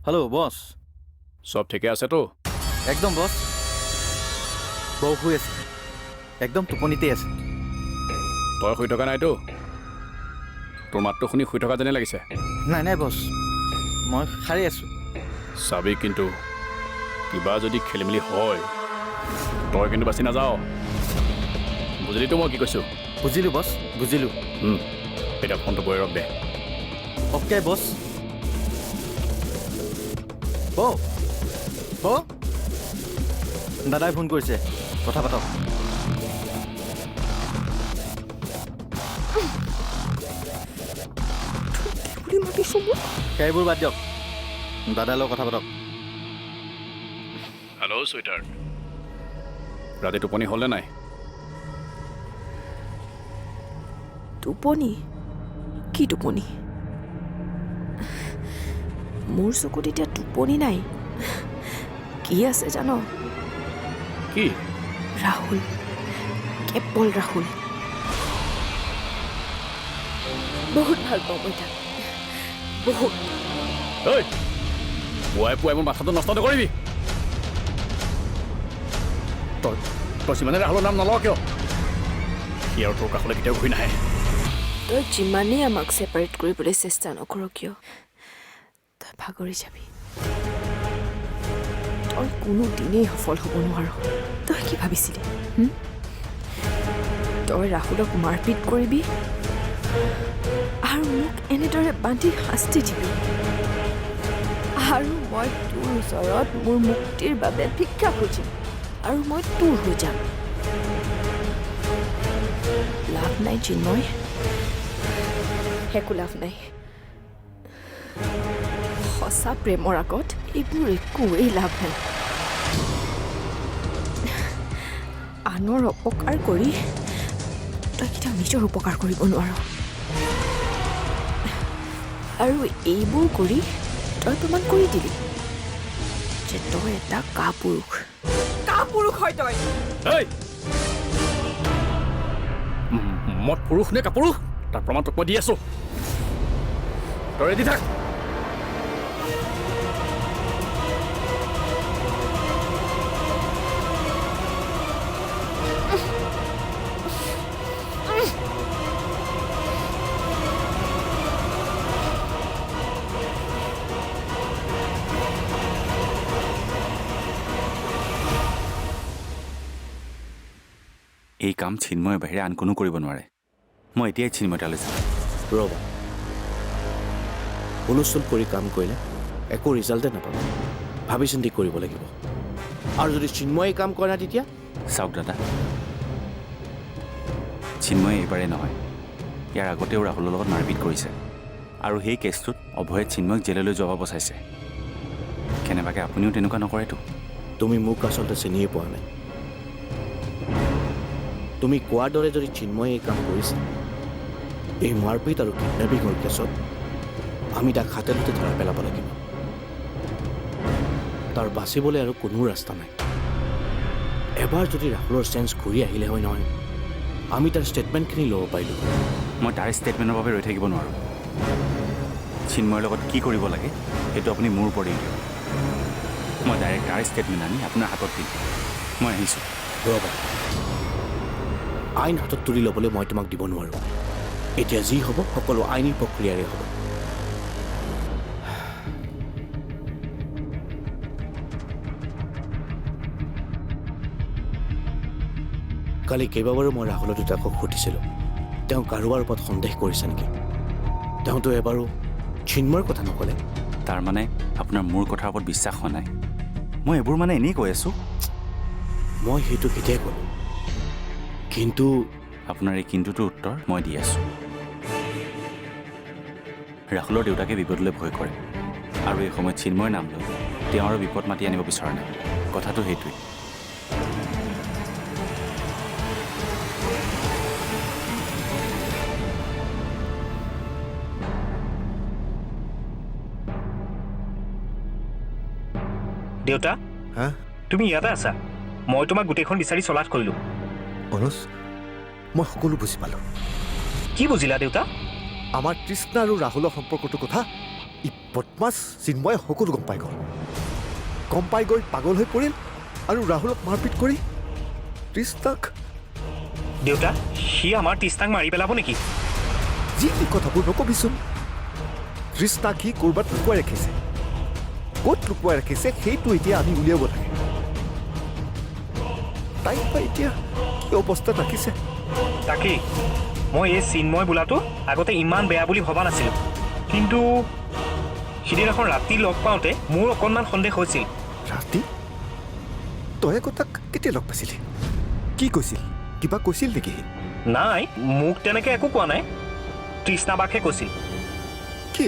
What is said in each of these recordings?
Hello' বছ। সব ঠিকে আছে তো? একদম বছ। বৌ শুই আছে, একদম টোপনিতেই আছে। তই শুই থকা নাইতো? তোৰ মাতটো শুনি শুই থকা যেনে লাগিছে। নাই নাই বছ, মই সাৰি আছোঁ। চাবি কিন্তু কিবা যদি খেলি মেলি হয় তই কিন্তু বাচি নাযাওঁ। বুজিলিতো মই কি কৈছোঁ? বুজিলোঁ বছ, বুজিলোঁ। এতিয়া ফোনটো বহি ৰখ দে। অ'কে বছ। বৌ বৌ, দাদাই ফোন কৰিছে, কথা পাতক। সেইবোৰ বাদ দিয়ক, দাদাৰ লগত কথা পাতক। হেল্ল' চুইটাৰ, ৰাতি টোপনি হ'লনে নাই? টোপনি? কি টোপনি? মোৰ চকুত এতিয়া টোপনি নাই। কি আছে জান? কি? ৰাহুল, কেৱল ৰাহুল। বহুত ভাল পাওঁ মই তাক, বহুত। ঐ, পুৱাই পুৱাই মোৰ মাথাটো নষ্ট নকৰিবি। তই যিমানে ৰাহুলৰ নাম নলওঁ কিয়, সি আৰু তোৰ কাষলৈ কেতিয়াও ঘূৰি নাহে। তই যিমানেই আমাক ছেপাৰেট কৰিবলৈ চেষ্টা নকৰ কিয়, তই ভাগৰি যাবি। তই কোনোদিনেই সফল হ'ব নোৱাৰ। তই কি ভাবিছিলি? তই ৰাহুলক মাৰপিট কৰিবি আৰু মোক এনেদৰে বান্ধি শাস্তি দিবি, আৰু মই তোৰ ওচৰত মোৰ মুক্তিৰ বাবে ভিক্ষা খুজিম, আৰু মই তোৰ হৈ যাম। লাভ নাই চিন্ময়, একো লাভ নাই। সঁচা প্ৰেমৰ আগত এইবোৰ একোৱেই লাভ নাই। আনৰ অপকাৰ কৰি তই কেতিয়াও নিজৰ উপকাৰ কৰিব নোৱাৰ, আৰু এইবোৰ কৰি তই প্ৰমাণ কৰি দিলি যে তই এটা কাপুৰুষ। কাপুৰুষ হয় তই। মই পুৰুষ নে কাপুৰুষ তাৰ প্ৰমাণ তোক মই দি আছো। তই ৰেডি থাক। এই কাম চিন্ময়ৰ বাহিৰে আন কোনো কৰিব নোৱাৰে। মই এতিয়াই চিন্ময় তালৈ যাম। ৰ'বা, হুলস্থুল কৰি কাম কৰিলে একো ৰিজাল্টে নাপাব। ভাবি চিন্তি কৰিব লাগিব। আৰু যদি চিন্ময়ে কাম কৰে না তেতিয়া? চাওক দাদা, চিন্ময়ে এইবাৰেই নহয়, ইয়াৰ আগতেও ৰাহুলৰ লগত মাৰপিট কৰিছে, আৰু সেই কেছটোত অভয়ে চিন্ময়ক জেললৈ যাব বচাইছে। কেনেবাকৈ আপুনিও তেনেকুৱা নকৰেতো? তুমি মোক আচলতে চিনিয়ে পোৱা নাই। তুমি কোৱাৰ দৰে যদি চিন্ময়ে এই কাম কৰিছে, এই মাৰপিট আৰু কিডনেপিঙৰ কেছত আমি তাক হাতে হাতে ধৰাই পেলাব লাগিব। তাৰ বাচিবলৈ আৰু কোনো ৰাস্তা নাই। এবাৰ যদি ৰাহুলৰ চেঞ্চ ঘূৰি আহিলে হয় নহয়, আমি তাৰ ষ্টেটমেণ্টখিনি ল'ব পাৰিলোঁ। মই তাৰ ষ্টেটমেণ্টৰ বাবে ৰৈ থাকিব নোৱাৰোঁ। চিন্ময়ৰ লগত কি কৰিব লাগে সেইটো আপুনি মোৰ ওপৰত দিয়ক। মই ডাইৰেক্ট তাৰ ষ্টেটমেণ্ট আনি আপোনাৰ হাতত দিম। মই আহিছোঁ। ৰ'বা, আইন হাতত তুলি ল'বলৈ মই তোমাক দিব নোৱাৰোঁ। এতিয়া যি হ'ব সকলো আইনী প্ৰক্ৰিয়াৰে হ'ব। কালি কেইবাবাৰো মই ৰাহুলৰ দেউতাকক সুধিছিলোঁ, তেওঁ কাৰোবাৰ ওপৰত সন্দেহ কৰিছে নেকি। তেওঁতো এবাৰো চিন্ময়ৰ কথা নক'লে। তাৰমানে আপোনাৰ মোৰ কথাৰ ওপৰত বিশ্বাস হোৱা নাই? মই এইবোৰ মানে এনেই কৈ আছোঁ। মই সেইটো কেতিয়াই ক'লোঁ, কিন্তু আপোনাৰ এই কিন্তুটোৰ উত্তৰ মই দি আছোঁ। ৰাহুলৰ দেউতাকে বিপদলৈ ভয় কৰে, আৰু এই সময়ত চিন্ময়ৰ নাম লৈ তেওঁ আৰু বিপদ মাতি আনিব বিচৰা নাই। কথাটো সেইটোৱেই। দেউতা, হা? তুমি ইয়াতে আছা? মই তোমাক গোটেইখন বিচাৰি চলাত কৰিলোঁ। অনুজ, মই সকলো বুজি পালোঁ। কি বুজিলা দেউতা? আমাৰ তৃষ্ণা আৰু ৰাহুলৰ সম্পৰ্কটোৰ কথা ই বদমাছ চিন্ময়ে সকলো গম পাই গ'ল পাগল হৈ পৰিল আৰু ৰাহুলক মাৰপিট কৰি তৃষ্ণাক দেউতা সি আমাৰ তৃষ্ণাক মাৰি পেলাব নেকি যি কি কথাবোৰ নকবিচোন তৃষ্ণাক সি ক'ৰবাত লুকুৱাই ৰাখিছে ক'ত লুকুৱাই ৰাখিছে সেইটো এতিয়া আমি উলিয়াব লাগে তাইক বা এতিয়া কি অৱস্থাত ৰাখিছে তাকেই মই এই চিন্ময় বোলাটো আগতে ইমান বেয়া বুলি ভবা নাছিলোঁ কিন্তু সিদিনাখন ৰাতি লগ পাওঁতে মোৰ অকণমান সন্দেহ হৈছিল ৰাতি তই আকৌ তাক কেতিয়া লগ পাইছিলি কি কৈছিল কিবা কৈছিল নেকি নাই মোক তেনেকৈ একো কোৱা নাই তৃষ্ণাবাকহে কৈছিল কি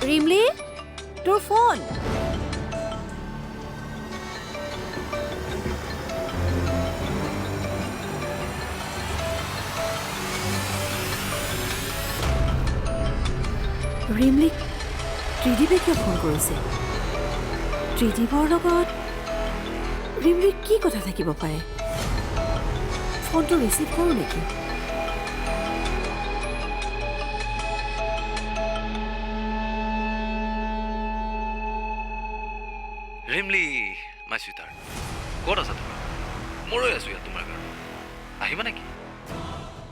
ৰিমলি তোৰ ফোন ৰিমলিক ত্ৰিদীপে কিয় ফোন কৰিছে ত্ৰিদীপৰ লগত ৰিমলিৰ কি কথা থাকিব পাৰে ফোনটো ৰিচিভ কৰোঁ নেকি ৰিমলি মাই চুইটাৰ ক'ত আছা তুমি মই ৰৈ আছোঁ ইয়াত তোমাৰ কাৰণে আহিবা নেকি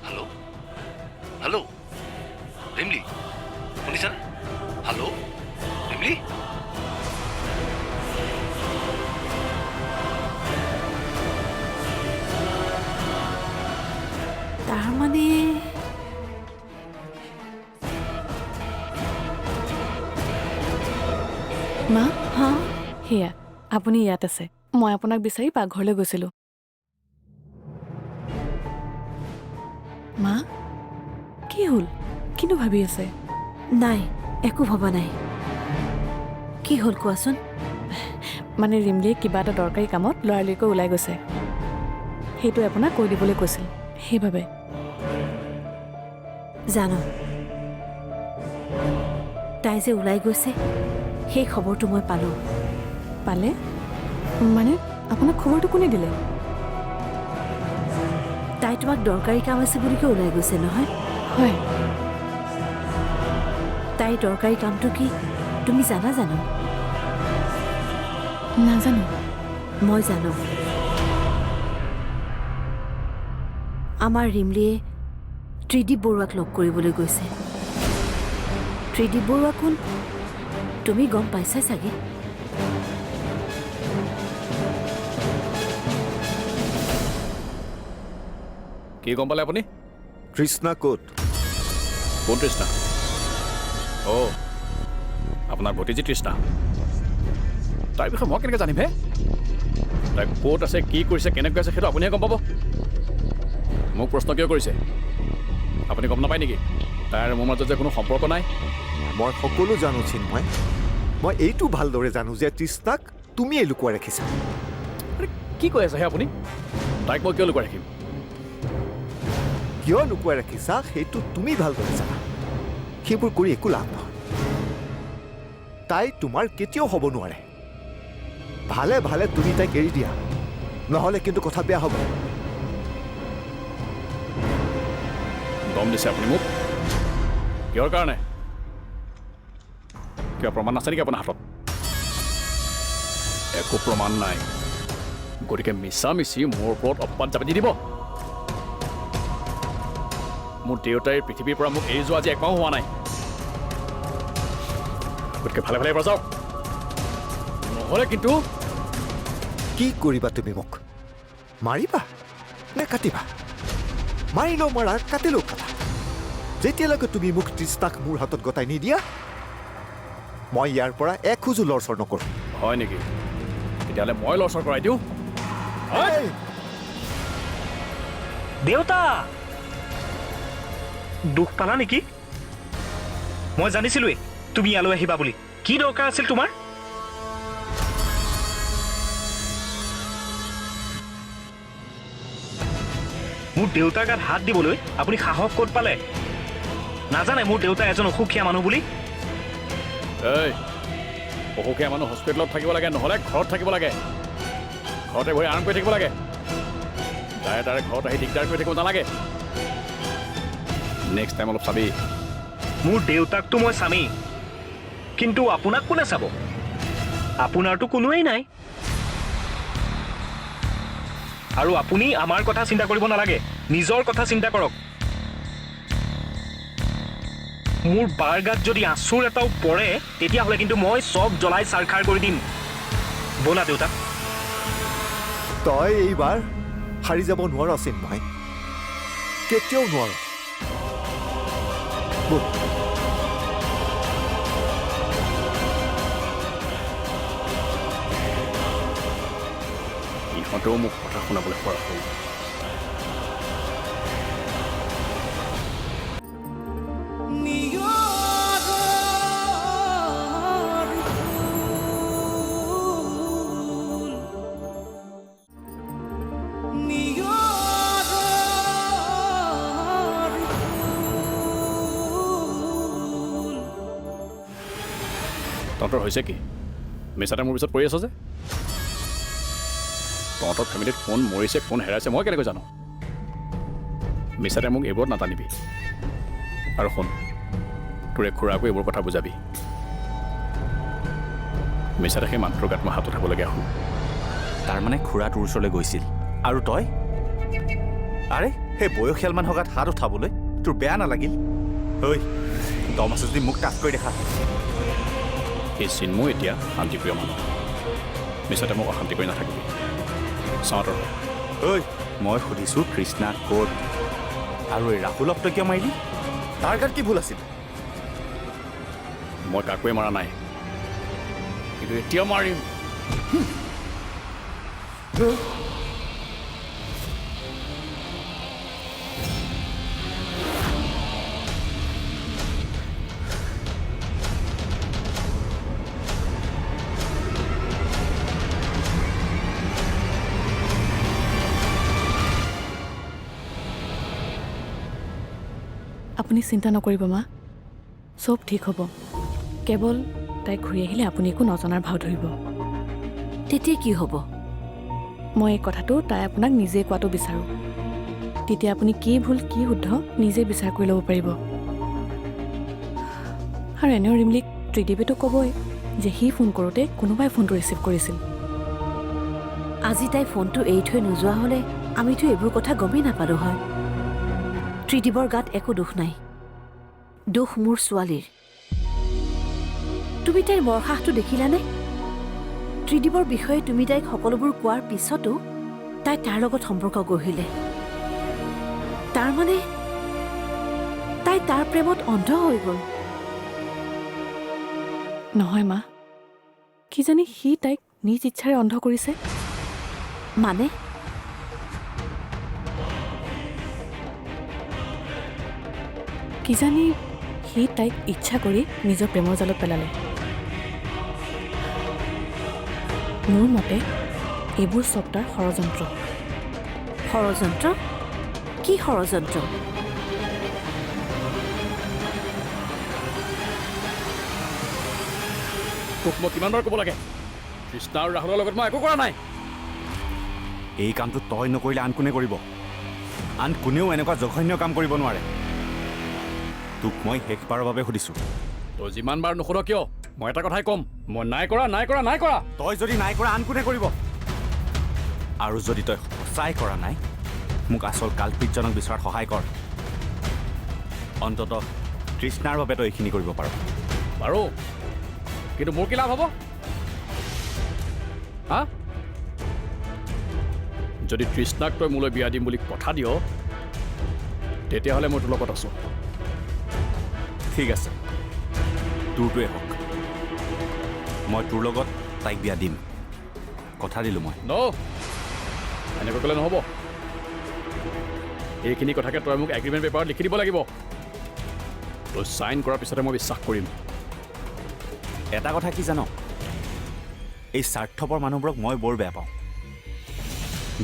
হেল্ল' হেল্ল' ৰিমলি শুনিছানে হেল্ল' ৰিমলি তাৰমানে মা হা সেয়া আপুনি ইয়াত আছে মই আপোনাক বিচাৰি পাকঘৰলৈ গৈছিলোঁ মা কি হ'ল কিনো ভাবি আছে নাই একো ভবা নাই কি হ'ল কোৱাচোন মানে ৰিমলিয়ে কিবা এটা দৰকাৰী কামত লৰালৰিকৈ ওলাই গৈছে সেইটো আপোনাক কৈ দিবলৈ কৈছিল সেইবাবে জানো তাই যে ওলাই গৈছে সেই খবৰটো মই পালোঁ পালে মানে আপোনাক খবৰটো কোনে দিলে তাই তোমাক দৰকাৰী কাম আছে বুলিকে ওলাই গৈছে নহয় হয় তাইৰ দৰকাৰী কামটো কি তুমি জানা জানো নাজানো মই জানো আমাৰ ৰিমলিয়ে ত্ৰিদীপ বৰুৱাক লগ কৰিবলৈ গৈছে ত্ৰিদীপ বৰুৱা কোন তুমি গম পাইছা চাগে কি গম পালে আপুনি তৃষ্ণা ক'ত কোন তৃষ্ণা অ' আপোনাৰ ভতিজী তৃষ্ণা তাৰ বিষয়ে মই কেনেকৈ জানিম হে তাই ক'ত আছে কি কৰিছে কেনেকৈ আছে সেইটো আপুনিহে গম পাব মোক প্ৰশ্ন কিয় কৰিছে আপুনি গম নাপায় নেকি তাইৰ মোৰ মাজত যে কোনো সম্পৰ্ক নাই মই সকলো জানো চিন্ময় মই এইটো ভালদৰে জানো যে তৃষ্ণাক তুমিয়ে লুকুৱাই ৰাখিছা কি কৈ আছে হে আপুনি তাইক মই কিয় লুকুৱাই ৰাখিম কিয় লুকুৱাই ৰাখিছা সেইটো তুমি ভালদৰে জানা সেইবোৰ কৰি একো লাভ নহয় তাই তোমাৰ কেতিয়াও হ'ব নোৱাৰে ভালে ভালে তুমি তাইক এৰি দিয়া নহ'লে কিন্তু কথা বেয়া হ'ব দম দিছে আপুনি মোক কিহৰ কাৰণে কিবা প্ৰমাণ আছে নেকি আপোনাৰ হাতত একো প্ৰমাণ নাই গতিকে মিছামিছি মোৰ ওপৰত অপবাদ জাপি দিব মোৰ দেউতাই পৃথিৱীৰ পৰা মোক এৰি যোৱা আজি একমাহো হোৱা নাই গতিকে ভালে ভালে যাওক নহ'লে কিন্তু কি কৰিবা তুমি মোক মাৰিবা নে কাটিবা মাৰিলেও মাৰা কাটিলেও কাটা যেতিয়ালৈকে তুমি মোক তৃষ্ণাক মোৰ হাতত গতাই নিদিয়া মই ইয়াৰ পৰা এখোজো লৰচৰ নকৰোঁ হয় নেকি তেতিয়াহ'লে মই লৰচৰ কৰাই দিওঁ দেউতা দুখ পালা নেকি মই জানিছিলোৱেই তুমি ইয়ালৈ আহিবা বুলি কি দৰকাৰ আছিল তোমাৰ মোৰ দেউতাৰ গাত হাত দিবলৈ আপুনি সাহস ক'ত পালে? নাজানে মোৰ দেউতা এজন অসুখীয়া মানুহ বুলি? এই অসুখীয়া মানুহ হস্পিটেলত থাকিব লাগে, নহ'লে ঘৰত থাকিব লাগে। ঘৰতে বহি আৰাম কৰি থাকিব লাগে। তাৰে তাৰে ঘৰত আহি দিগদাৰ কৰি থাকিব নালাগে। নেক্সট টাইম অলপ চাবি। মোৰ দেউতাকতো মই স্বামী, কিন্তু আপোনাক কোনে চাব? আপোনাৰতো কোনোৱেই নাই। আৰু আপুনি আমাৰ কথা চিন্তা কৰিব নালাগে, নিজৰ কথা চিন্তা কৰক। মোৰ বাৰ গাত যদি আঁচোৰ এটাও পৰে, তেতিয়াহ'লে কিন্তু মই চব জ্বলাই চাৰখাৰ কৰি দিম। ব'লা দেউতা। তই এইবাৰ হাৰি যাব নোৱাৰ চিন্ময়, কেতিয়াও নোৱাৰ। ব'ল। ইহঁতেও মোক কথা শুনাবলৈ পৰা হ'ল। তহঁতৰ হৈছে কি? মিছাতে মোৰ পিছত পৰি আছ যে? তহঁতৰ ফেমিলিত কোন মৰিছে কোন হেৰাইছে মই কেনেকৈ জানো? মিছাতে মোক এইবোৰত নাটানিবি। আৰু শুন, তোৰে খুৰাকো এইবোৰ কথা বুজাবি। মিছাতে সেই মানুহটোৰ গাত মই হাত উঠাবলগীয়া হ'ল। তাৰমানে খুৰা তোৰ ওচৰলৈ গৈছিল আৰু তই? আৰে সেই বয়সীয়াল মানুহৰ গাত হাত উঠাবলৈ তোৰ বেয়া নালাগিল? ঐ দম আছে যদি মোক টাচ কৰি দেখা। সেই চিন্ময় এতিয়া শান্তিপ্ৰিয় মানুহ। মিছাতে মোক অশান্তি কৰি নাথাকিবি। চাওঁতৰ ঐ মই সুধিছোঁ কৃষ্ণা ক'ত? আৰু এই ৰাহুলক তই কিয় মাৰিলি? তাৰ গাত কি ভুল আছিল? মই কাকোৱে মৰা নাই, কিন্তু এতিয়া মাৰিম। আপুনি চিন্তা নকৰিব মা, চব ঠিক হ'ব। কেৱল তাইক ঘূৰি আহিলে আপুনি একো নজনাৰ ভাও ধৰিব। তেতিয়া কি হ'ব? মই এই কথাটো তাই আপোনাক নিজে কোৱাটো বিচাৰোঁ। তেতিয়া আপুনি কি ভুল কি শুদ্ধ নিজে বিচাৰ কৰি ল'ব পাৰিব। আৰু এনেও ৰিমলিক ত্ৰিদীপেতো ক'বই যে সি ফোন কৰোঁতে কোনোবাই ফোনটো ৰিচিভ কৰিছিল। আজি তাই ফোনটো এৰি থৈ নোযোৱা হ'লে আমিতো এইবোৰ কথা গমেই নাপালোঁ হয়। ত্ৰিদীপৰ গাত একো দোষ নাই, দোষ মোৰ ছোৱালীৰ। তুমি তাইৰ মৰসাহটো দেখিলানে? ত্ৰিদীপৰ বিষয়ে তুমি তাইক সকলোবোৰ কোৱাৰ পিছতো তাই তাৰ লগত সম্পৰ্ক গঢ়িলে। তাৰমানে তাই তাৰ প্ৰেমত অন্ধ হৈ গ'ল। নহয় মা, কিজানি সি তাইক নিজ ইচ্ছাৰে অন্ধ কৰিছে। মানে কিজানি সি তাইক ইচ্ছা কৰি নিজৰ প্ৰেমৰ জালত পেলালে। মোৰ মতে এইবোৰ চব তাৰ ষড়যন্ত্ৰ। ষড়যন্ত্ৰ? কি ষড়যন্ত্ৰ? তোক মই কিমানবাৰ ক'ব লাগে, কৃষ্ণা আৰু ৰাহুলৰ লগত মই একো কৰা নাই। এই কামটো তই নকৰিলে আন কোনে কৰিব? আন কোনেও এনেকুৱা জঘন্য কাম কৰিব নোৱাৰে। তোক মই শেষবাৰৰ বাবে সুধিছোঁ। তই যিমান বাৰ নুশুধ কিয়, মই এটা কথাই ক'ম, মই নাই কৰা নাই কৰা নাই কৰা। তই যদি নাই কৰা আন কোনে কৰিব? আৰু যদি তই সঁচাই কৰা নাই, মোক আচল কালপিতজনক বিচৰাত সহায় কৰ। অন্ততঃ কৃষ্ণাৰ বাবে তই এইখিনি কৰিব পাৰ। বাৰু, কিন্তু মোৰ কি লাভ হ'ব? হা? যদি তৃষ্ণাক তই মোলৈ বিয়া দিম বুলি কথা দিয়, তেতিয়াহ'লে মই তোৰ লগত আছোঁ। ঠিক আছে, তোৰটোৱে হওক। মই তোৰ লগত তাইক বিয়া দিম, কথা দিলোঁ মই। এনেকৈ ক'লে নহ'ব। এইখিনি কথাকে তই মোক এগ্ৰিমেণ্ট পেপাৰত লিখি দিব লাগিব। তই ছাইন কৰাৰ পিছতে মই বিশ্বাস কৰিম। এটা কথা কি জান, এই স্বাৰ্থপৰ মানুহবোৰক মই বৰ বেয়া পাওঁ,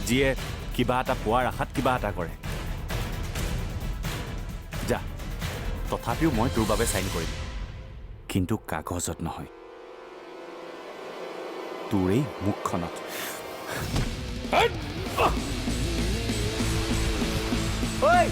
যিয়ে কিবা এটা পোৱাৰ আশাত কিবা এটা কৰে। তথাপিও মই তোৰ বাবে চাইন কৰিম কিন্তু কাগজত নহয় তোৰ এই মুখখনত ঐ